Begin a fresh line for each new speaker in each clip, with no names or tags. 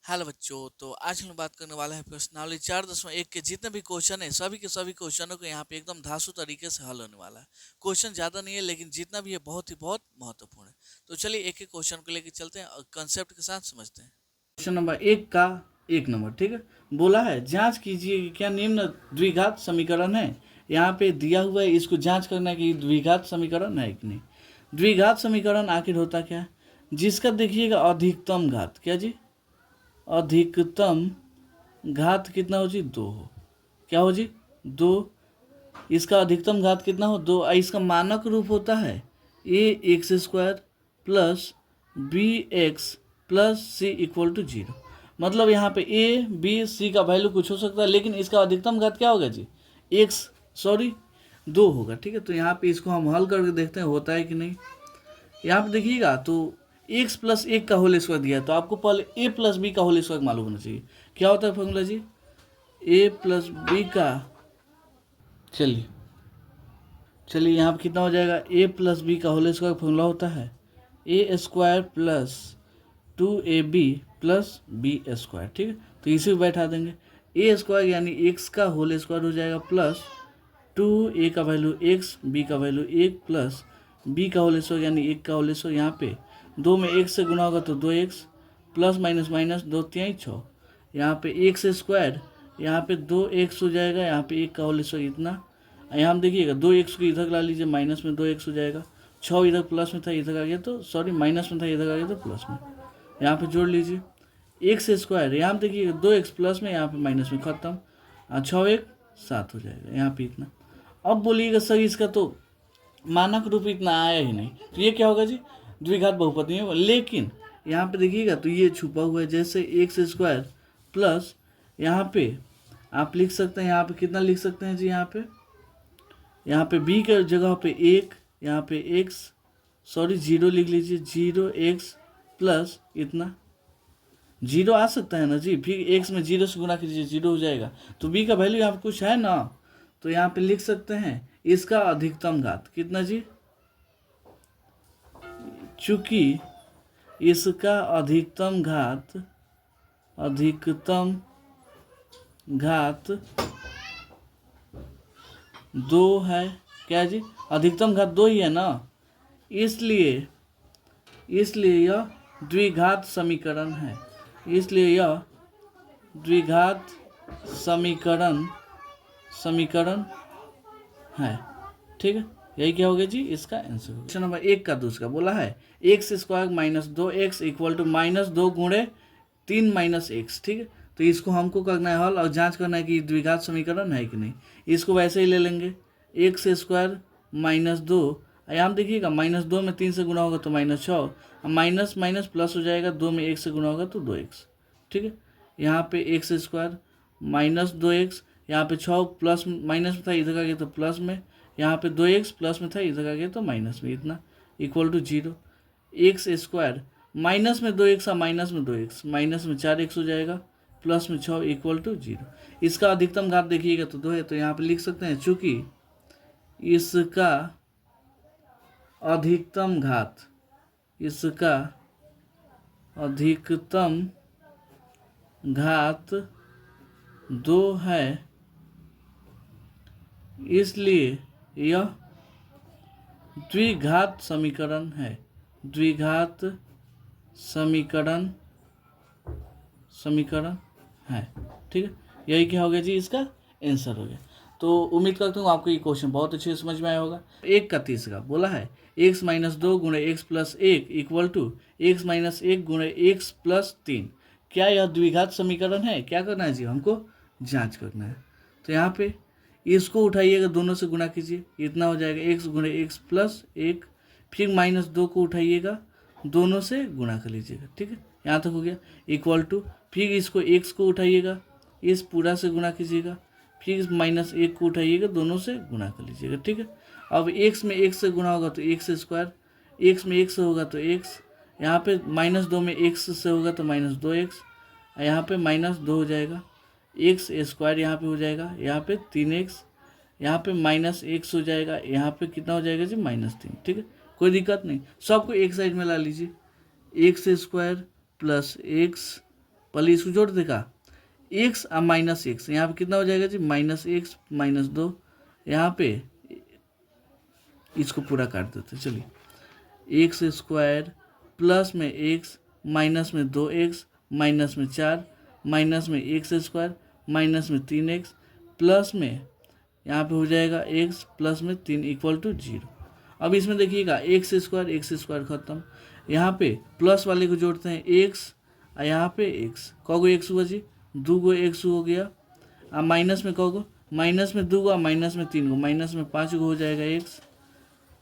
Hello बच्चों। तो आज हम बात करने वाले हैं प्रश्नावली 4.1 के जितने भी क्वेश्चन है सभी के सभी क्वेश्चनों को यहाँ पे एकदम धांसू तरीके से हल होने वाला है। क्वेश्चन ज़्यादा नहीं है लेकिन जितना भी है बहुत महत्वपूर्ण है। तो चलिए एक एक क्वेश्चन को लेकर चलते हैं और कंसेप्ट के साथ समझते हैं।
क्वेश्चन नंबर 1 का 1 नंबर, ठीक है। बोला है जांच कीजिए कि क्या निम्न द्विघात समीकरण है। यहाँ पे दिया हुआ है, इसको जांच करना है कि द्विघात समीकरण है कि नहीं। द्विघात समीकरण आखिर होता क्या है? जिसका देखिएगा अधिकतम घात, क्या जी, अधिकतम घात कितना हो जी, 2 हो। क्या हो जी, 2। इसका अधिकतम घात कितना हो, 2। इसका मानक रूप होता है a x square plus b x plus c equal to 0। मतलब यहाँ पे ए बी सी का वैल्यू कुछ हो सकता है, लेकिन इसका अधिकतम घात क्या होगा जी, एक्स, सॉरी 2 होगा, ठीक है। तो यहाँ पे इसको हम हल करके देखते हैं होता है कि नहीं। यहाँ पे देखिएगा तो एक्स प्लस 1 का होल स्क्वायर दिया है, तो आपको पहले ए प्लस बी का होल स्क्वायर मालूम होना चाहिए। क्या होता है फॉर्मूला जी, ए प्लस बी का, चलिए चलिए यहाँ पे कितना हो जाएगा, ए प्लस बी का होल स्क्वायर फॉर्मूला होता है a square plus 2ab plus b square, ठीक है। तो इसे भी बैठा देंगे, ए स्क्वायर यानी एक्स का होल स्क्वायर हो जाएगा प्लस 2a का वैल्यू एक्स, बी का वैल्यू 1 प्लस बी का होल स्क्वायर यानी 1 का होल स्क्वायर। यहाँ पे 2 में 1 से गुना होगा तो 2x प्लस माइनस माइनस 2 तिहाई 6। यहाँ पे एक्स स्क्वायर, यहाँ पे 2x हो जाएगा, यहाँ पे 1 का होल स्क्वायर इतना। यहाँ हम देखिएगा 2x को इधर ला लीजिए, माइनस में 2x हो जाएगा। 6 इधर प्लस में था, इधर आ गया तो सॉरी माइनस में था, इधर आ गया तो प्लस में। यहाँ पे जोड़ लीजिए एक्स स्क्वायर, यहाँ पे देखिएगा 2x प्लस में, यहाँ पे माइनस में खत्म। 6 1 7 हो जाएगा, यहाँ पे इतना। अब बोलिएगा सर इसका तो मानक रूप इतना आया ही नहीं, तो ये क्या होगा जी, द्विघात बहुपद नहीं होगा। लेकिन यहाँ पे देखिएगा तो ये छुपा हुआ है, जैसे एक्स स्क्वायर प्लस, यहाँ पे आप लिख सकते हैं, यहाँ पे कितना लिख सकते हैं जी, यहाँ पे बी के जगह पे 1, यहाँ पे एक्स, सॉरी 0 लिख लीजिए, 0x प्लस इतना। 0 आ सकता है ना जी, फिर एक्स में 0 से गुना कीजिए 0 हो जाएगा। तो बी का वैल्यू यहाँ पे कुछ है ना, तो यहाँ पे लिख सकते हैं इसका अधिकतम घात कितना जी, चूंकि इसका अधिकतम घात 2 है। क्या जी, अधिकतम घात 2 ही है ना, इसलिए इसलिए यह द्विघात समीकरण है, इसलिए यह द्विघात समीकरण समीकरण है, ठीक है। यही क्या हो गया जी, इसका आंसर। क्वेश्चन नंबर 1 का 2 बोला है X square minus 2x equal to -2 गुणे 3 माइनस एक्स, ठीक है। तो इसको हमको करना है हल और जांच करना है कि द्विघात समीकरण है कि नहीं। इसको वैसे ही ले लेंगे, एक्स स्क्वायर -2, यहाँ देखिएगा -2 में 3 से गुना होगा तो -6, माइनस माइनस प्लस हो जाएगा, 2 में 1 से गुना होगा तो 2x, ठीक है। यहाँ पे एक्स स्क्वायर -2x, यहाँ पे 6 प्लस माइनस में था, इधर आ गया तो प्लस में। यहाँ पे 2x प्लस में था, इधर आ गया तो माइनस में, इतना equal to 0। X square minus में 2x और माइनस में 2x, माइनस में 4x हो जाएगा, प्लस में 6 इक्वल टू 0। इसका अधिकतम घात देखिएगा तो 2 है, तो यहाँ पे लिख सकते हैं चूंकि इसका अधिकतम घात, इसका अधिकतम घात 2 है, इसलिए यह द्विघात समीकरण है, द्विघात समीकरण समीकरण है, ठीक है। यही क्या हो गया जी, इसका आंसर हो गया। तो उम्मीद करता हूँ आपको ये क्वेश्चन बहुत अच्छे से समझ में आया होगा। 1 का 3 बोला है x माइनस 2 गुणे X plus 1 equal to X minus 1 गुणे एक्स प्लस 3। क्या यह द्विघात समीकरण है? क्या करना है जी, हमको जांच करना है। तो यहाँ पे इसको उठाइएगा, दोनों से गुणा कीजिए, इतना हो जाएगा एक्स गुणे एक्स प्लस 1, फिर -2 को उठाइएगा, दोनों से गुणा कर लीजिएगा, ठीक है। यहाँ तक हो गया, इक्वल टू, फिर इसको एक्स को उठाइएगा, इस पूरा से गुणा कीजिएगा, फिर -1 को उठाइएगा, दोनों से गुणा कर लीजिएगा, ठीक है। अब एक्स में एक्स से गुणा होगा तो एक्स स्क्वायर, एक्स में एक्स होगा तो एक्स, यहाँ पे -2 में एक्स से होगा तो -2x, यहाँ पे -2 हो जाएगा, एक्स स्क्वायर यहाँ पे हो जाएगा, यहाँ पे 3x, यहाँ पे -x हो जाएगा, यहाँ पे कितना हो जाएगा जी, -3, ठीक है। कोई दिक्कत नहीं, सबको एक साइड में ला लीजिए, एक्स स्क्वायर प्लस एक्स पहले इसको जोड़ देगा एक्स और माइनस एक्स, यहाँ पे कितना हो जाएगा जी माइनस एक्स माइनस 2, यहाँ पे इसको पूरा काट देते हैं। चलिए एक्स स्क्वायर प्लस में एक्स माइनस में 2x माइनस में 4 माइनस में एक्स स्क्वायर माइनस में 3x प्लस में यहाँ पे हो जाएगा x प्लस में 3 इक्वल टू 0। अब इसमें देखिएगा एक्स स्क्वायर खत्म, यहाँ पे प्लस वाले को जोड़ते हैं x और यहाँ पे x, कौगो x हुआ जी 2 गो x हो गया, और माइनस में कौगो माइनस में 2 गो माइनस में 3 गो माइनस में 5 गो हो जाएगा x,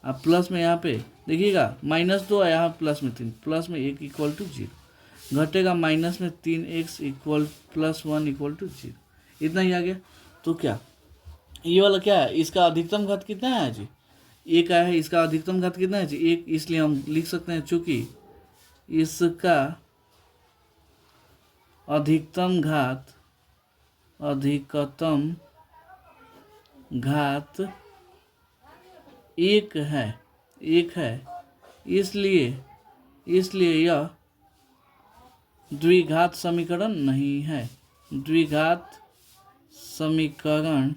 अब प्लस में यहाँ पे देखिएगा -2 और यहाँ प्लस में 3 प्लस में 1 इक्वल टू 0 घटेगा माइनस में 3x equal plus 1 equal to 0, इतना ही आ गया। तो क्या ये वाला क्या है, इसका अधिकतम घात कितना है जी 1 आया है, इसका अधिकतम घात कितना है जी 1, इसलिए हम लिख सकते हैं चूंकि इसका अधिकतम घात 1 है, इसलिए यह द्विघात समीकरण नहीं है, द्विघात समीकरण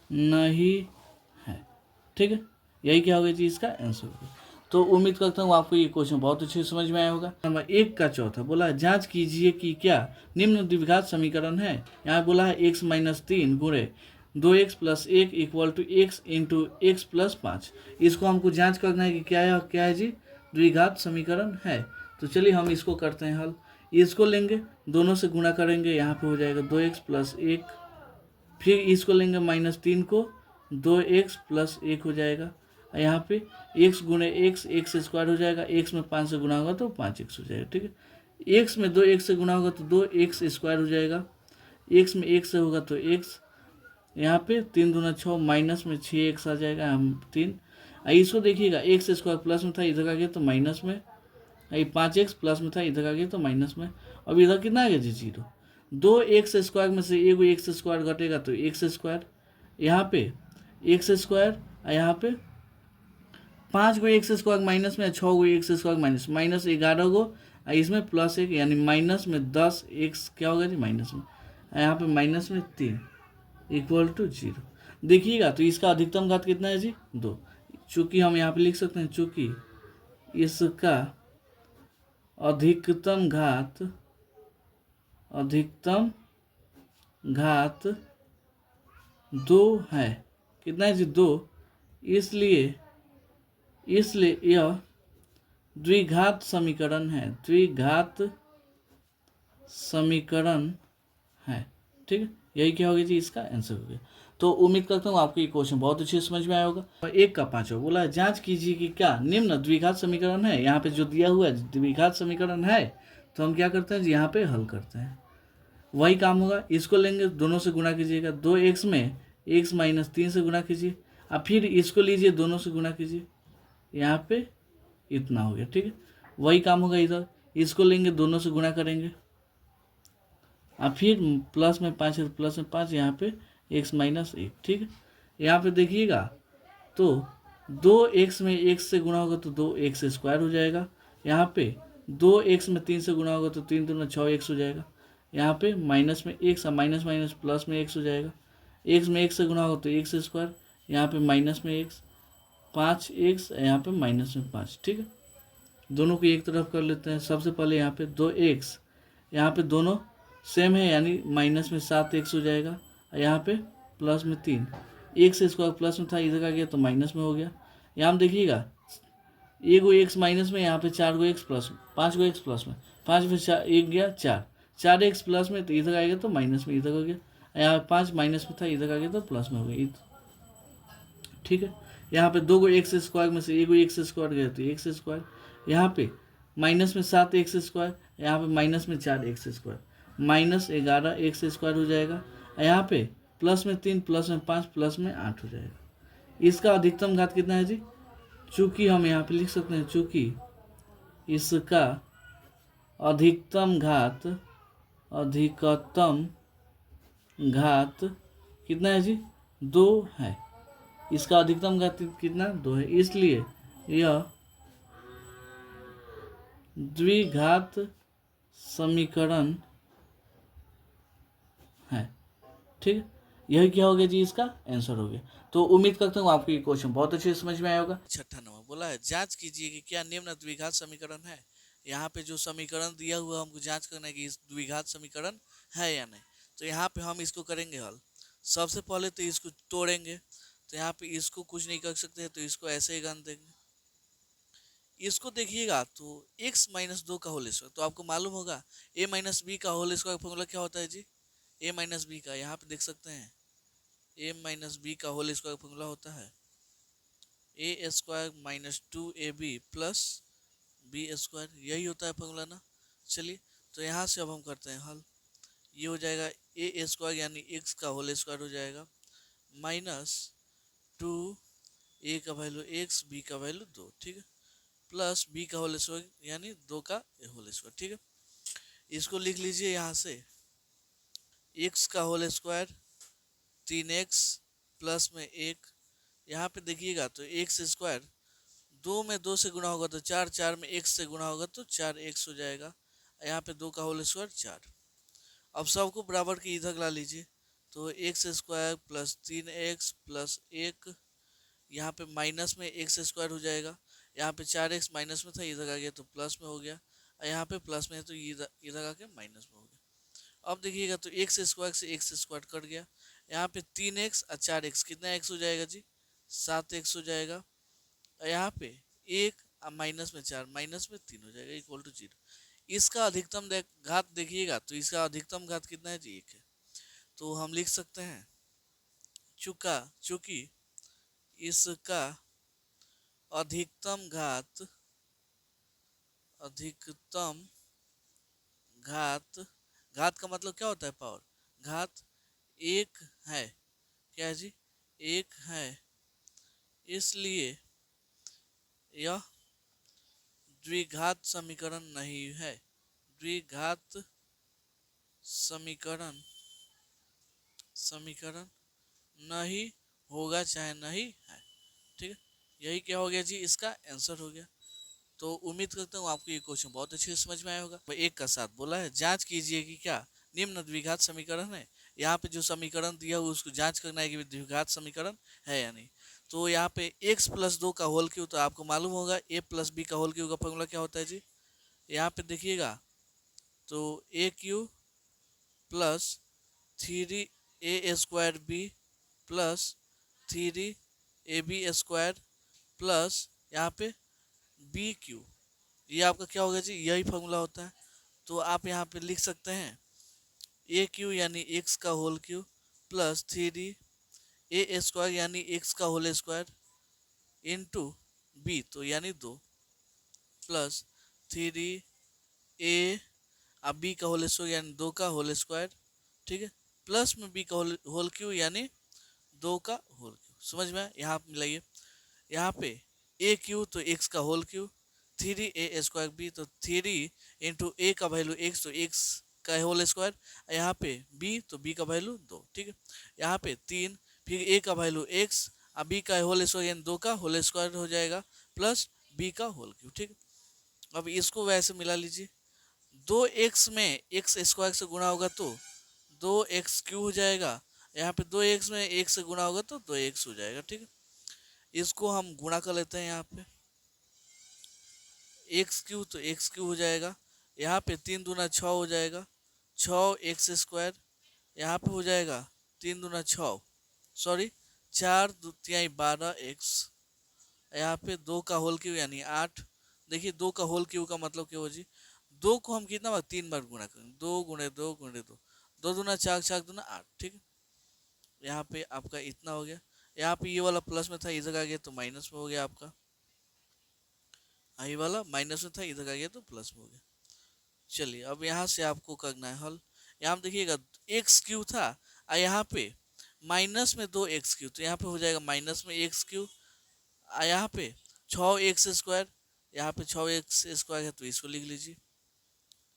नहीं है। ठीक है, यही क्या होगा जी इसका आंसर होगा। तो उम्मीद करता हूँ आपको ये क्वेश्चन बहुत अच्छे से समझ में आया होगा। नंबर 1 का चौथा बोला जांच कीजिए कि क्या निम्न द्विघात समीकरण है। यहाँ बोला है x माइनस 3 गुणे 2x plus 1 equal to x into X plus 5। इसको हमको जांच करना है कि क्या है जी द्विघात समीकरण है। तो चलिए हम इसको करते हैं हल। इसको लेंगे दोनों से गुणा करेंगे, यहाँ पे हो जाएगा 2x प्लस 1, फिर इसको लेंगे -3 को 2x प्लस 1 हो जाएगा, यहाँ पे x गुणे एक्स स्क्वायर हो जाएगा, x में 5 से गुना होगा तो 5x हो जाएगा। ठीक है, x में 2x से गुना होगा तो 2x स्क्वायर हो जाएगा, x में 1 से होगा तो x, यहाँ पे 3 दूना 6 माइनस में 6x आ जाएगा, हम 3। इसको देखिएगा एक्स स्क्वायर प्लस में था इधर आ गया तो माइनस में, 5x प्लस में था इधर आ गया तो माइनस में। अब इधर कितना आ गया जी 0, 2x स्क्वायर में से एगो एक्स स्क्वायर घटेगा तो एक्स स्क्वायर, यहाँ पे एक्स स्क्वायर, यहाँ पे 5 गो एक्स स्क्वायर माइनस में 6 गो एक्स स्क्वायर माइनस 11 गो, इसमें प्लस 1 यानी माइनस में 10x क्या होगा जी माइनस में, यहाँ पे माइनस में 3 इक्वल टू 0। देखिएगा तो इसका अधिकतम घात कितना है जी 2, चूँकि हम यहाँ पे लिख सकते हैं चूँकि इसका अधिकतम घात 2 है, कितना है जी 2, इसलिए यह द्विघात समीकरण है, ठीक है, यही क्या होगी जी इसका आंसर हो गया। तो उम्मीद करता हूँ आपको ये क्वेश्चन बहुत अच्छे से समझ में आया होगा। और 1 का 5वां बोला है जांच कीजिए कि क्या निम्न द्विघात समीकरण है। यहाँ पे जो दिया हुआ है द्विघात समीकरण है, तो हम क्या करते हैं जी यहाँ पे हल करते हैं, वही काम होगा। इसको लेंगे दोनों से गुणा कीजिएगा, 2x में x माइनस 3 से गुणा कीजिए, अब फिर इसको लीजिए दोनों से गुणा कीजिए, यहाँ पे इतना हो गया। ठीक है, वही काम होगा इधर, इसको लेंगे दोनों से गुणा करेंगे, अब फिर प्लस में 5 है प्लस में 5, यहाँ पे x माइनस 1। ठीक है, यहाँ पे देखिएगा तो 2x में x से गुणा होगा तो 2x स्क्वायर हो जाएगा, यहाँ पे 2x में 3 से गुणा होगा तो 3 दूना 6x हो जाएगा, यहाँ पे माइनस में x और माइनस माइनस प्लस में x हो जाएगा, x में x से गुणा होगा तो x स्क्वायर, यहाँ पे माइनस में x 5x, यहाँ पे माइनस में 5। ठीक है, दोनों को एक तरफ कर लेते हैं। सबसे पहले यहाँ पे 2x, यहाँ पे दोनों सेम है यानी माइनस में 7x हो जाएगा, यहाँ पे प्लस में 3, एक्स स्क्वायर प्लस में था इधर आ गया तो माइनस में हो गया। यहाँ हम देखिएगा एगो एक्स माइनस में, यहाँ पे 4 गो एक्स प्लस में, 5 गो एक्स प्लस में, 5 में 1 गया 4 एक्स प्लस में तो इधर आएगा तो माइनस में इधर हो गया, यहाँ 5 माइनस में था इधर आ गया तो प्लस में हो गया। ठीक है, यहाँ पे 2 गो एक्स स्क्वायर में से एगो एक्स स्क्वायर गया तो एक्स स्क्वायर, यहाँ पे माइनस में 7x स्क्वायर, यहाँ पे माइनस में 4x square, minus 11x square हो जाएगा, यहाँ पे प्लस में 3 प्लस में 5 प्लस में 8 हो जाएगा। इसका अधिकतम घात कितना है जी, चूँकि हम यहाँ पे लिख सकते हैं चूँकि इसका अधिकतम घात कितना है जी 2 है, इसका अधिकतम घात कितना 2 है, इसलिए यह द्विघात समीकरण है। ठीक है, यही क्या हो गया जी, इसका आंसर हो गया। तो उम्मीद करता हूँ आपको ये क्वेश्चन बहुत अच्छे से समझ में आया होगा।
छठा नंबर बोला है जांच कीजिए कि क्या निम्न द्विघात समीकरण है। यहाँ पे जो समीकरण दिया हुआ हमको जांच करना है कि इस द्विघात समीकरण है या नहीं। तो यहाँ पे हम इसको करेंगे हल। सबसे पहले तो इसको तोड़ेंगे। तो यहाँ पे इसको कुछ नहीं कर सकते, तो इसको ऐसे ही गण देंगे। इसको देखिएगा तो x माइनस 2 का होल स्क्वायर, तो आपको मालूम होगा a माइनस बी का होल स्क्वायर फॉर्मूला क्या होता है जी, a माइनस बी का, यहाँ पे देख सकते हैं a माइनस बी का होल स्क्वायर फॉर्मूला होता है a square minus 2ab plus b square, यही होता है फॉर्मूला ना। चलिए तो यहाँ से अब हम करते हैं हल। ये हो जाएगा ए स्क्वायर यानी x का होल स्क्वायर हो जाएगा माइनस 2, a का वैल्यू x, b का वैल्यू 2, ठीक है, प्लस b का होल स्क्वायर यानी 2 का होल स्क्वायर, ठीक है। इसको लिख लीजिए यहाँ से x का होल स्क्वायर 3x प्लस में 1, यहाँ पे देखिएगा तो एक्स स्क्वायर 2 में 2 से गुणा होगा तो 4, 4 में x से गुणा होगा तो 4x हो जाएगा। यहाँ पे 2 का होल स्क्वायर 4। अब सबको बराबर की इधर ला लीजिए तो x square plus 3x plus 1, यहाँ पे माइनस में एक्स स्क्वायर हो जाएगा। यहाँ पे 4x माइनस में था, इधर आ गया तो प्लस में हो गया। यहाँ पे प्लस में है तो इधर आके माइनस में हो गया। अब देखिएगा तो एक्स स्क्वायर से एक्स स्क्वायर कट गया। यहाँ पे 3x और 4x कितना x हो जाएगा जी, 7x हो जाएगा। यहाँ पे 1 और माइनस में 4 माइनस में 3 हो जाएगा इक्वल टू 0। इसका अधिकतम घात देखिएगा तो इसका अधिकतम घात कितना है जी, 1 है। तो हम लिख सकते हैं चूंकि इसका अधिकतम घात घात का मतलब क्या होता है, पावर, घात 1 है, क्या है जी, 1 है, इसलिए यह द्विघात समीकरण नहीं है। द्विघात समीकरण नहीं होगा चाहे नहीं है, ठीक है। यही क्या हो गया जी, इसका आंसर हो गया। तो उम्मीद करता हूँ आपको ये क्वेश्चन बहुत अच्छे से समझ में आया होगा। एक का साथ बोला है जांच कीजिए कि क्या निम्न द्विघात समीकरण है। यहाँ पे जो समीकरण दिया हुआ उसको जांच करना है कि द्विघात समीकरण है या नहीं। तो यहाँ पे x प्लस 2 का होल क्यू, तो आपको मालूम होगा a प्लस बी का होल क्यू का फॉर्मूला क्या होता है जी। यहाँ पे देखिएगा तो a cube plus 3a square b plus 3ab square plus यहाँ पे बी क्यू, ये आपका क्या होगा जी, यही फॉर्मूला होता है। तो आप यहाँ पे लिख सकते हैं ए क्यू यानी एक्स का whole cube plus 3a square यानी एक्स का होल स्क्वायर इंटू बी तो यानी 2 प्लस 3a अब बी का होल स्क्वायर यानी 2 का होल स्क्वायर, ठीक है, प्लस में बी का होल क्यू यानी 2 का होल क्यू। समझ में, यहाँ मिलाइए, यहाँ पे ए क्यू तो एक्स का whole cube, 3a square B तो 3 इंटू ए का वैल्यू एक्स तो एक्स का होल स्क्वायर, यहाँ पे बी तो बी का वैल्यू 2, ठीक है। यहाँ पे 3 फिर ए का वैल्यू एक्स और बी का होल स्क्वायर यानी 2 का होल स्क्वायर हो जाएगा प्लस बी का होल क्यू, ठीक है। अब इसको वैसे मिला लीजिए, 2x में एक्स स्क्वायर से गुणा होगा तो 2x क्यू हो जाएगा। यहाँ पे 2x में एक से गुणा होगा तो 2x हो जाएगा, ठीक है। इसको हम गुणा कर लेते हैं, यहाँ पे एक्स क्यू तो एक्स क्यू हो जाएगा। यहाँ पे 3 दूना 6 हो जाएगा, 6x स्क्वायर, यहाँ पे हो जाएगा 3 दूना 6 सॉरी 4 दूतियाई 12x, यहाँ पे 2 का होल क्यू यानी 8। देखिए 2 का होल क्यू का मतलब क्या हो जी, 2 को हम कितना बार 3 बार गुणा करेंगे, 2 गुणे 2 गुणे 2, 2 दूना 4, 4 दूना 8, ठीक है। यहाँ पे आपका इतना हो गया। यहाँ पे ये वाला प्लस में था, इधर आ गया तो माइनस में हो गया आपका, आई वाला माइनस में था, इधर आ गया तो प्लस में हो गया। चलिए अब यहाँ से आपको करना है हल। यहाँ देखिएगा एक्स क्यू था और यहाँ पे माइनस में 2x क्यू, तो यहाँ पे हो जाएगा माइनस में एक्स क्यू, और यहाँ पे 6x स्क्वायर, यहाँ पे 6x स्क्वायर है तो इसको लिख लीजिए।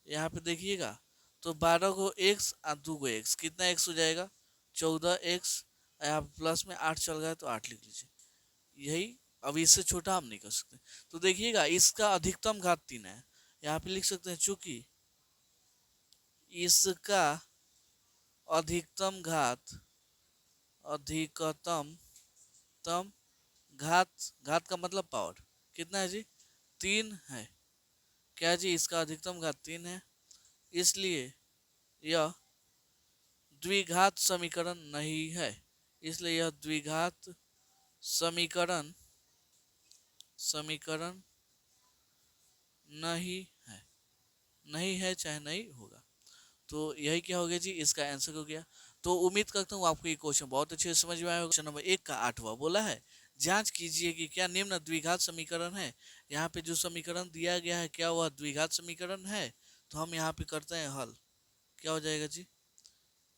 यहाँ पे देखिएगा तो 12 को x और 2 को x कितना x हो जाएगा, 14x, यहाँ प्लस में 8 चल गया तो 8 लिख लीजिए। यही, अब इससे छोटा हम नहीं कर सकते। तो देखिएगा इसका अधिकतम घात 3 है, यहाँ पे लिख सकते हैं चूंकि इसका अधिकतम तम घात का मतलब पावर कितना है जी? 3 है। क्या जी? इसका अधिकतम घात 3 है, इसलिए यह द्विघात समीकरण नहीं है। इसलिए यह द्विघात समीकरण नहीं है। नहीं है चाहे नहीं होगा। तो यही क्या हो गया जी? इसका आंसर हो गया। तो उम्मीद करता हूँ आपको ये क्वेश्चन बहुत अच्छे से समझ में आया होगा। क्वेश्चन नंबर 1 का 8वां बोला है, जांच कीजिए कि क्या निम्न द्विघात समीकरण है। यहाँ पे जो समीकरण दिया गया है क्या वह द्विघात समीकरण है? तो हम यहाँ पे करते हैं हल। क्या हो जाएगा जी?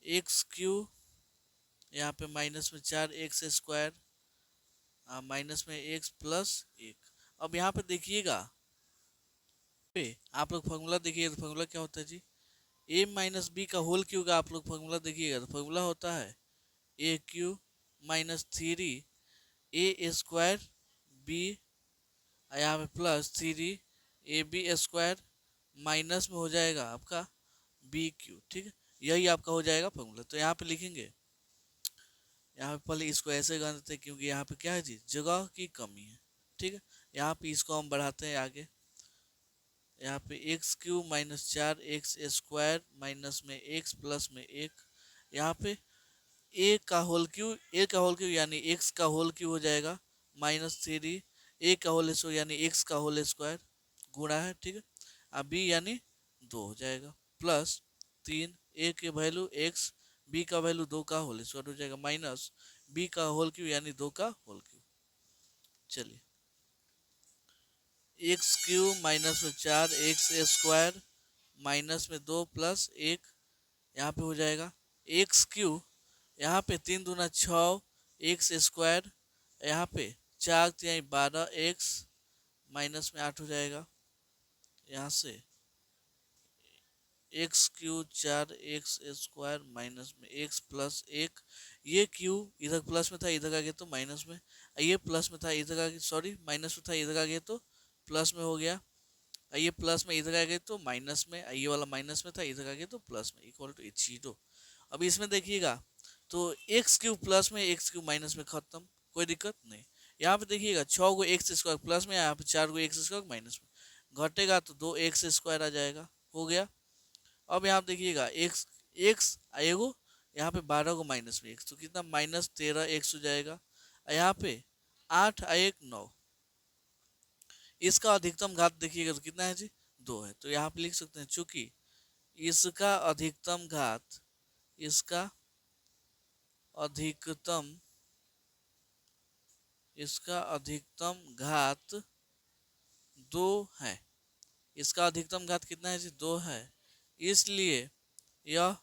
एक्स क्यू, यहाँ पे माइनस में 4x² माइनस में x प्लस 1। अब यहाँ पे देखिएगा, आप लोग फॉर्मूला देखिएगा तो फॉर्मूला क्या होता है जी? a माइनस बी का होल क्यू का आप लोग फॉर्मूला देखिएगा तो फॉर्मूला होता है ए क्यू माइनस 3 a² बी, यहाँ पे प्लस 3 ab² माइनस में हो जाएगा आपका बी क्यू। ठीक है, यही आपका हो जाएगा फॉर्मूला। तो यहाँ पे लिखेंगे, यहाँ पे पहले इसको ऐसे कर देते हैं क्योंकि यहाँ पे क्या है जी? जगह की कमी है। ठीक है, यहाँ पे इसको हम बढ़ाते हैं आगे। यहाँ पे x³ माइनस 4x² माइनस में x प्लस में 1। यहाँ पे a का होल क्यू यानी x का होल क्यू हो जाएगा माइनस 3 a का होल स्क्वायर यानी x का होल स्क्वायर गुणा है। ठीक है, अब b यानी 2 हो जाएगा प्लस 3 a के वैल्यू x, b का वैल्यू 2 का होल स्क्वायर हो जाएगा माइनस b का होल क्यू यानी 2 का होल क्यू। चलिए, x³ माइनस में 4x² माइनस में 2 प्लस 1, यहाँ पे हो जाएगा x³, यहाँ पे 3 दूना 6x², यहाँ पे 4 3 12x माइनस में 8 हो जाएगा। यहाँ से x³ 4x² माइनस में x प्लस 1, ये क्यू इधर प्लस में था इधर आ गया तो माइनस में, ये प्लस में था इधर आ गया, सॉरी माइनस में था इधर आ गया तो प्लस में हो गया, ये प्लस में इधर आ गया तो माइनस में, ये वाला माइनस में था इधर आ गया तो प्लस में, इक्वल टू 0। अब इसमें देखिएगा तो x³ प्लस में x³ माइनस में खत्म, कोई दिक्कत नहीं। यहाँ पे देखिएगा 6 को x² प्लस में, यहाँ पे 4 को x² माइनस में, घटेगा तो 2x² आ जाएगा, हो गया। अब यहाँ देखिएगा x आएगो, यहाँ पे 12 को माइनस में x तो कितना माइनस 13x हो जाएगा। यहाँ पे 8 1 9, इसका अधिकतम घात देखिएगा तो कितना है जी? 2 है। तो यहाँ पे लिख सकते हैं चूंकि इसका अधिकतम घात, इसका अधिकतम घात 2 है। इसका अधिकतम घात कितना है जी? 2 है, इसलिए यह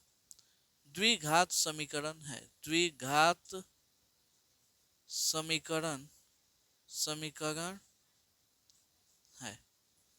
द्विघात समीकरण है। द्विघात समीकरण है।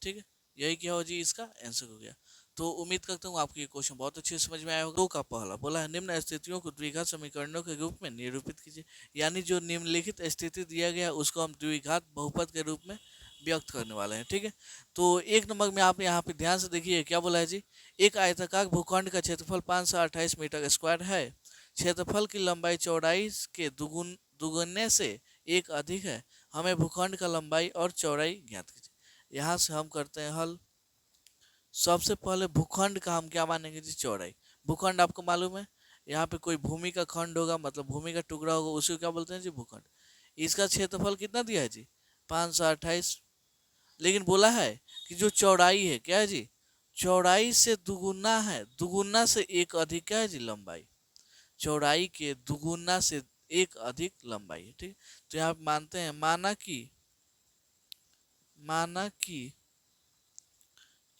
ठीक है, यही क्या हो जी? इसका आंसर हो गया। तो उम्मीद करता हूँ आपको ये क्वेश्चन बहुत अच्छे से समझ में आया होगा। 2 का पहला बोला है निम्न स्थितियों को द्विघात समीकरणों के रूप में निरूपित कीजिए, यानी जो निम्नलिखित स्थिति दिया गया उसको हम द्विघात बहुपद के रूप में व्यक्त करने वाले हैं। ठीक है, तो 1 नंबर में आप यहाँ पे ध्यान से देखिए क्या बोला है जी? एक आयताकार भूखंड का क्षेत्रफल 528 मीटर स्क्वायर है, क्षेत्रफल की लंबाई चौड़ाई के दुगुने से एक अधिक है, हमें भूखंड का लंबाई और चौड़ाई ज्ञात कीजिए। यहाँ से हम करते हैं हल। सबसे पहले भूखंड का हम क्या मानेंगे जी? चौड़ाई। भूखंड आपको मालूम है, यहाँ पे कोई भूमि का खंड होगा, मतलब भूमि का टुकड़ा होगा, उसी को क्या बोलते हैं जी? भूखंड। इसका क्षेत्रफल कितना दिया है जी? 528। लेकिन बोला है कि जो चौड़ाई है क्या है जी? चौड़ाई से दुगुना है, दुगुना से एक अधिक क्या है जी? लंबाई। चौड़ाई के दुगुना से एक अधिक लंबाई है। ठीक, तो यहाँ मानते हैं, माना कि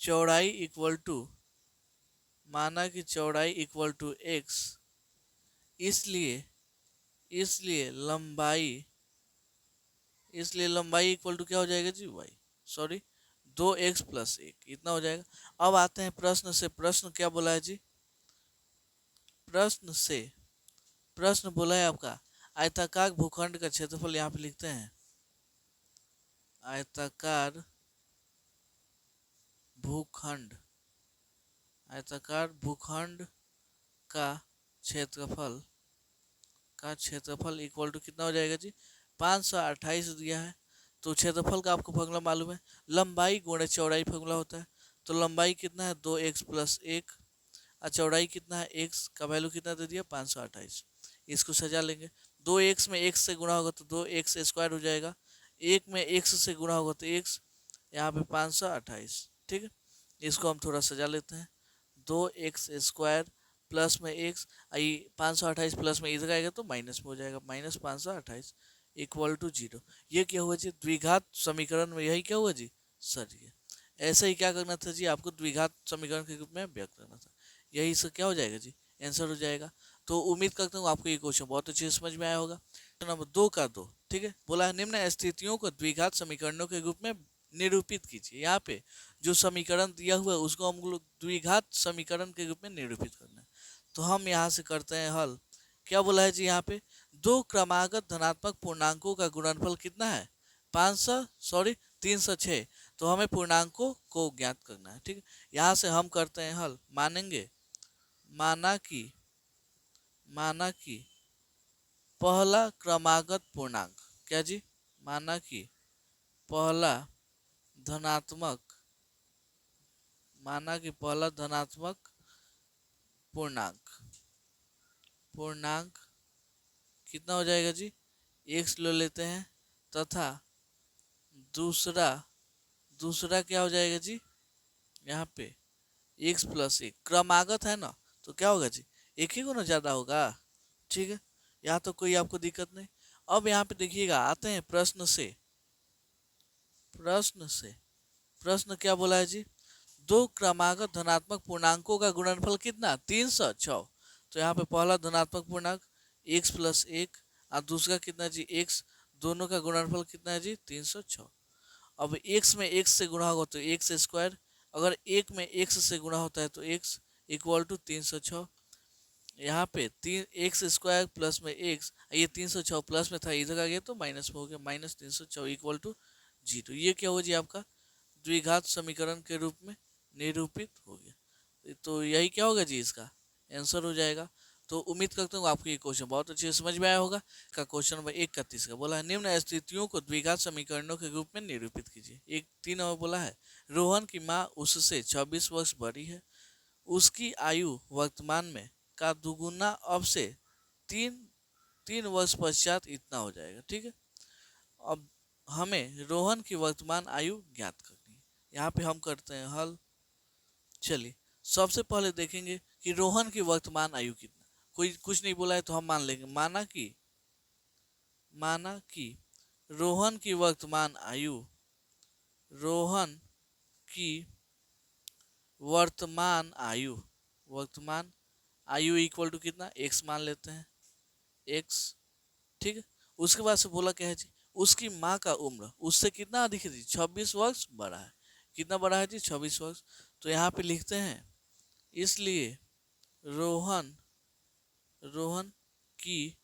चौड़ाई इक्वल टू x, इसलिए लंबाई इक्वल टू क्या हो जाएगा जी? y, सॉरी 2x प्लस 1, इतना हो जाएगा। अब आते हैं प्रश्न से। प्रश्न क्या बोला है जी? प्रश्न बोला है आपका आयताकार भूखंड का क्षेत्रफल, यहाँ पे लिखते हैं आयताकार भूखंड आयताकार भूखंड का क्षेत्रफल इक्वल टू कितना हो जाएगा जी, 528 दिया है। तो क्षेत्रफल का आपको फॉर्मूला मालूम है, लंबाई गुणे चौड़ाई फॉर्मूला होता है। तो लंबाई कितना है 2x प्लस 1, और चौड़ाई कितना है, x का वैल्यू कितना दे दिया 528। इसको सजा लेंगे, 2x में x से गुणा होगा तो 2x स्क्वायर हो जाएगा, 1 में x से गुणा होगा तो x, यहाँ पे 528। ठीक है, इसको हम थोड़ा सजा लेते हैं, 2x स्क्वायर प्लस में x, आई 528 प्लस में इधर आएगा तो माइनस में हो जाएगा, माइनस 528 इक्वल टू 0। ये क्या हुआ जी, द्विघात समीकरण में यही क्या हुआ जी, सर ये ऐसे ही क्या करना था जी, आपको द्विघात समीकरण के रूप में व्यक्त करना था। यही से क्या हो जाएगा जी, आंसर हो जाएगा। तो उम्मीद करता हूँ आपको ये क्वेश्चन बहुत अच्छे से समझ में आया होगा। नंबर 2 का 2, ठीक है, बोला है निम्न स्थितियों को द्विघात समीकरणों के रूप में निरूपित कीजिए। यहाँ पे जो समीकरण दिया हुआ है उसको हम लोग द्विघात समीकरण के रूप में निरूपित करना है। तो हम यहाँ से करते हैं हल। क्या बोला है जी, यहाँ पे दो क्रमागत धनात्मक पूर्णांकों का गुणनफल कितना है, 306। तो हमें पूर्णांकों को ज्ञात करना है। ठीक है, यहाँ से हम करते हैं हल, मानेंगे माना कि पहला क्रमागत पूर्णांक, क्या जी, माना कि पहला धनात्मक पूर्णांक कितना हो जाएगा जी, x ले लेते हैं, तथा दूसरा क्या हो जाएगा जी, यहाँ पे x प्लस 1 क्रमागत है ना, तो क्या होगा जी, एक ही गुना ज़्यादा होगा। ठीक है, यहाँ तो कोई आपको दिक्कत नहीं। अब यहाँ पे देखिएगा, आते हैं प्रश्न क्या बोला है जी, दो क्रमागत धनात्मक पूर्णांकों का गुणनफल कितना, 306। तो यहाँ पे पहला धनात्मक पूर्णांक x प्लस 1 और दूसरा कितना जी x, दोनों का गुणनफल कितना है जी 306। अब x में x से गुणा होगा तो x स्क्वायर, अगर 1 में x से गुणा होता है तो x इक्वल टू 306। यहाँ पे 3x स्क्वायर प्लस में x, ये 306 प्लस में था, इधर आ गया तो माइनस में हो गया, माइनस 306 इक्वल टू 0। ये क्या हो जी, आपका द्विघात समीकरण के रूप में निरूपित हो गया। तो यही क्या होगा जी, इसका आंसर हो जाएगा। तो उम्मीद करता हूँ आपको ये क्वेश्चन बहुत अच्छे से समझ में आया होगा। का क्वेश्चन नंबर 31 का बोला है निम्न स्थितियों को द्विघात समीकरणों के रूप में निरूपित कीजिए। एक 3 नंबर बोला है, रोहन की माँ उससे 26 वर्ष बड़ी है, उसकी आयु वर्तमान में का दुगुना अब से 3 वर्ष पश्चात इतना हो जाएगा। ठीक है, अब हमें रोहन की वर्तमान आयु ज्ञात करनी है। यहाँ पे हम करते हैं हल। चलिए, सबसे पहले देखेंगे कि रोहन की वर्तमान आयु कितना, कोई कुछ नहीं बोला है तो हम मान लेंगे, माना कि रोहन की वर्तमान आयु इक्वल टू कितना, x मान लेते हैं, x। ठीक है, उसके बाद से बोला क्या है जी, उसकी माँ का उम्र उससे कितना अधिक है जी, 26 वर्ष बड़ा है। कितना बड़ा है जी, 26 वर्ष। तो यहाँ पे लिखते हैं, इसलिए रोहन की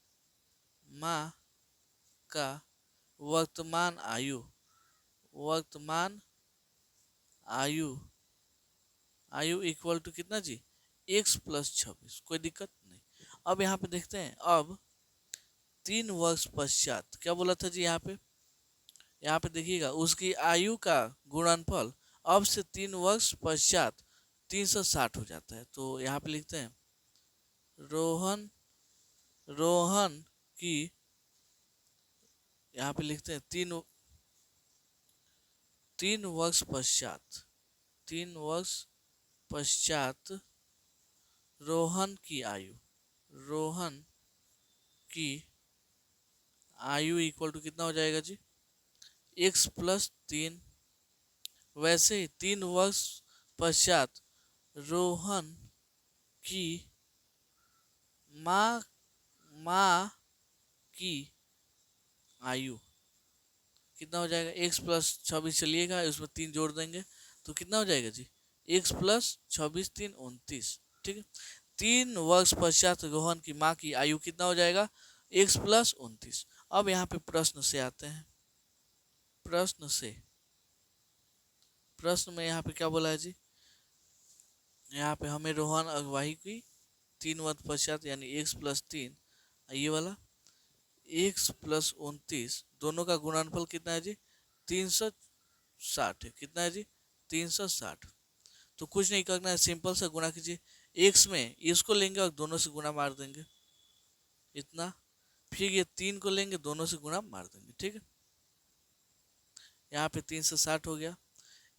माँ का वर्तमान आयु इक्वल टू कितना जी, x प्लस 26। कोई दिक्कत नहीं। अब यहाँ पे देखते हैं, अब 3 वर्ष पश्चात क्या बोला था जी, यहाँ पे देखिएगा, उसकी आयु का गुणनफल अब से 3 वर्ष पश्चात 360 हो जाता है। तो यहाँ पे लिखते हैं, रोहन की, यहाँ पे लिखते हैं 3 वर्ष पश्चात रोहन की आयु इक्वल टू कितना हो जाएगा जी, x प्लस 3। वैसे ही 3 वर्ष पश्चात रोहन की माँ की आयु कितना हो जाएगा, x प्लस 26 चलिएगा, उसमें 3 जोड़ देंगे तो कितना हो जाएगा जी, x प्लस 26 3 29। ठीक है, 3 वर्ष पश्चात रोहन की माँ की आयु कितना हो जाएगा, x प्लस 29। अब यहाँ पे प्रश्न से आते हैं, प्रश्न में यहाँ पे क्या बोला है जी, यहाँ पे हमें रोहन अगवाही की 3 वर्ष पश्चात यानी x+3, ये वाला x+29 दोनों का गुणनफल कितना है जी 360 है। कितना है जी 360। तो कुछ नहीं करना है, सिंपल सा गुणा कीजिए। x में इसको लेंगे और दोनों से गुणा मार देंगे इतना, फिर ये 3 को लेंगे दोनों से गुणा मार देंगे। ठीक है, यहाँ पे 360 हो गया।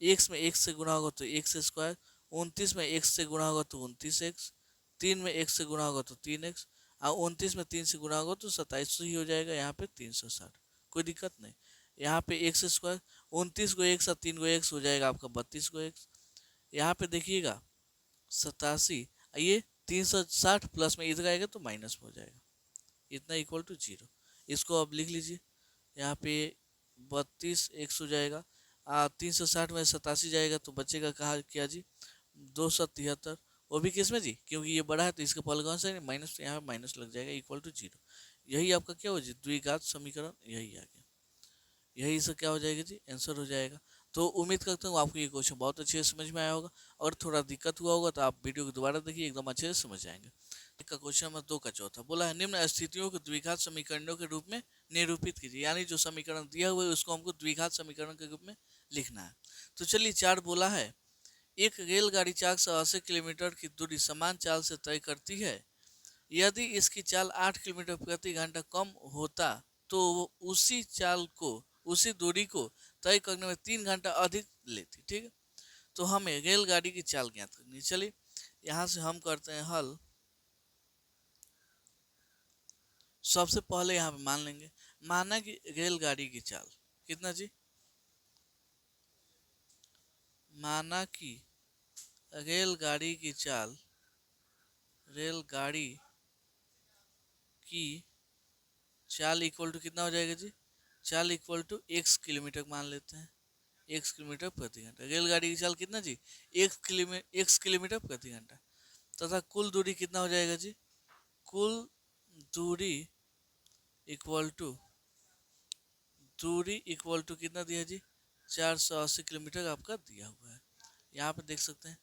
x में x से गुणा होगा तो x², 29 में x से गुणा होगा तो 29x, 3 में x से गुणा होगा तो 3x, और 29 में 3 से गुणा होगा तो 27 ही हो जाएगा। यहाँ पे 360, कोई दिक्कत नहीं। यहाँ पे x², 29 को x और 3 को x हो जाएगा आपका 32 को x। यहाँ पे देखिएगा 87, ये 360 प्लस में इधर आएगा तो माइनस में हो जाएगा, इतना इक्वल टू 0। इसको अब लिख लीजिए, यहाँ पे 32x हो जाएगा, 360 में 87 जाएगा तो बचेगा कहा क्या जी 273। वो भी किस में जी, क्योंकि ये बड़ा है तो इसका पहले कौन सा है माइनस, तो यहाँ माइनस लग जाएगा इक्वल टू 0। यही आपका क्या हो जी द्विघात समीकरण, यही आ गया, यही से क्या हो जाएगा जी आंसर हो जाएगा। तो उम्मीद करता हूँ आपको ये क्वेश्चन बहुत अच्छे से समझ में आया होगा, और थोड़ा दिक्कत हुआ होगा तो आप वीडियो को दोबारा देखिए, एकदम अच्छे से समझ जाएंगे। का क्वेश्चन नंबर 2 का चौथा बोला है निम्न स्थितियों को द्विघात समीकरणों के रूप में निरूपित कीजिए, यानी जो समीकरण दिया हुआ है उसको हमको द्विघात समीकरण के रूप में लिखना है। तो चलिए 4 बोला है, एक रेलगाड़ी 480 किलोमीटर की दूरी समान चाल से तय करती है, यदि इसकी चाल 8 किलोमीटर प्रति घंटा कम होता तो वो उसी दूरी को तय करने में 3 घंटा अधिक लेती। ठीक है, तो हमें रेलगाड़ी की चाल ज्ञात करनी है। चलिए यहाँ से हम करते हैं हल। सबसे पहले यहाँ पे मान लेंगे, माना कि रेलगाड़ी की चाल कितना जी, माना कि रेलगाड़ी की चाल, रेलगाड़ी की चाल इक्वल टू कितना हो जाएगा जी, चाल इक्वल टू x किलोमीटर मान लेते हैं, x किलोमीटर प्रति घंटा। रेलगाड़ी की चाल कितना जी x किलोमीटर प्रति घंटा, तथा कुल दूरी कितना हो जाएगा जी, कुल दूरी इक्वल टू कितना दिया जी 480 किलोमीटर आपका दिया हुआ है, यहाँ पे देख सकते हैं।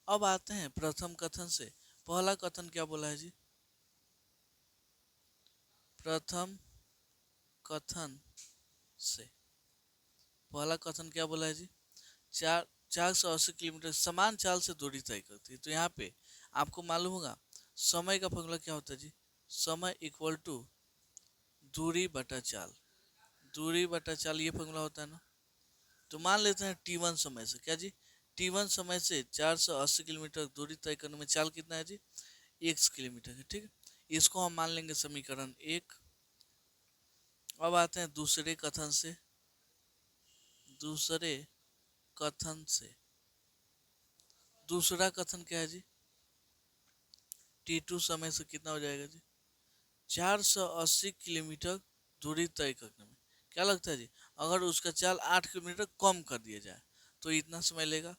अब आते हैं प्रथम कथन से। पहला कथन क्या बोला है जी, प्रथम कथन से पहला कथन क्या बोला है जी, 480 किलोमीटर समान चाल से दूरी तय करती है। तो यहाँ पे आपको मालूम होगा समय का फॉर्मूला क्या होता है जी, समय इक्वल टू दूरी बटा चाल, दूरी बटा चाल ये फॉर्मूला होता है ना। तो मान लेते हैं t1 समय से, क्या जी t1 समय से 480 किलोमीटर दूरी तय करने में चाल कितना है जी x किलोमीटर है। ठीक है, इसको हम मान लेंगे समीकरण 1। अब आते हैं दूसरे कथन से। दूसरे कथन से दूसरा कथन क्या है जी, t2 समय से कितना हो जाएगा जी 480 किलोमीटर दूरी तय करने में क्या लगता है जी, अगर उसका चाल 8 किलोमीटर कम कर दिया जाए तो इतना समय लेगा।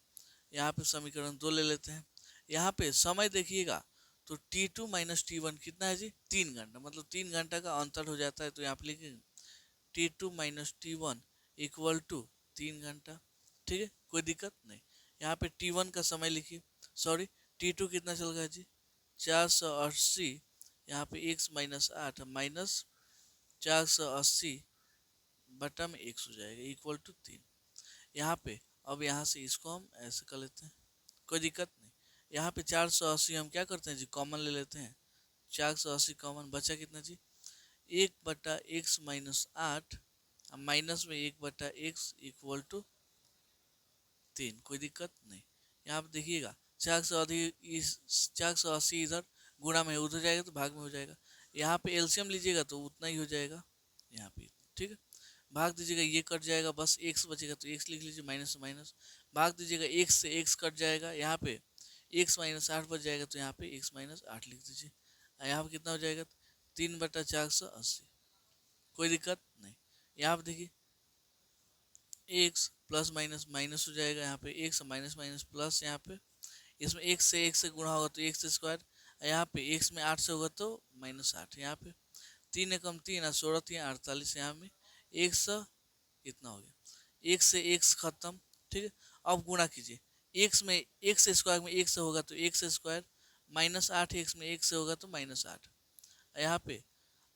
यहाँ पे समीकरण 2 ले लेते हैं। यहाँ पे समय देखिएगा तो t2 माइनस t1 कितना है जी 3 घंटा, मतलब 3 घंटा का अंतर हो जाता है। तो यहाँ पे लिखेंगे t2 minus t1 equal to 3 घंटा। ठीक है, कोई दिक्कत नहीं। यहाँ पे t1 का समय लिखिए, सॉरी t2 कितना चल गया जी 480, यहाँ पे x माइनस 8 माइनस 480 बटा में x हो जाएगा इक्वल टू 3। यहाँ पे अब यहाँ से इसको हम ऐसे कर लेते हैं, कोई दिक्कत नहीं। यहाँ पे 480 हम क्या करते हैं जी कॉमन ले लेते हैं, 480 कॉमन बचा कितना जी 1/x माइनस 8 माइनस में 1/x इक्वल टू 3, कोई दिक्कत नहीं। यहाँ पे देखिएगा 480 इधर गुणा में उधर जाएगा तो भाग में हो जाएगा। यहाँ पे एलसीएम लीजिएगा तो उतना ही हो जाएगा, यहाँ पे ठीक है। भाग दीजिएगा ये कट जाएगा, बस x बचेगा तो x लिख लीजिए, माइनस से माइनस भाग दीजिएगा x से x कट जाएगा, यहाँ पे x माइनस 8 बच जाएगा तो यहाँ पे x माइनस 8 लिख दीजिए। यहाँ पे कितना हो जाएगा 3/480, कोई दिक्कत नहीं। यहाँ पे देखिए x प्लस माइनस माइनस हो जाएगा, यहाँ पे x माइनस माइनस प्लस, यहाँ पे इसमें x से गुणा होगा तो x स्क्वायर, यहाँ पे x में 8 से होगा तो माइनस 8, यहाँ पे 3 एकम 3 16 3 48, यहाँ में x इतना हो गया, x से x खत्म। ठीक है, अब गुणा कीजिए एक्स में एक्स स्क्वायर में एक से होगा तो एक्स स्क्वायर, माइनस 8x में एक से होगा तो -8। यहाँ पे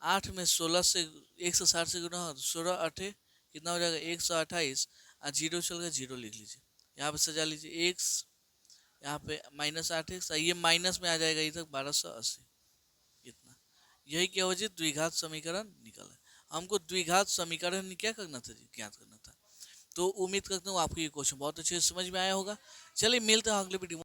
8 में 16 से 160 से गुना हो तो 16 8 कितना हो जाएगा 128, और जीरो चल गया, जीरो लिख लीजिए। यहाँ पे सजा लीजिए एक्स, यहाँ पे -8x, ये माइनस में आ जाएगा इधर 1280। इतना, यही क्या हो जी द्विघात समीकरण निकला। हमको द्विघात समीकरण क्या करना था जी, ज्ञात करना था। तो उम्मीद करता हूँ आपको ये क्वेश्चन बहुत अच्छे से समझ में आया होगा। चलिए मिलते हैं अगले वीडियो।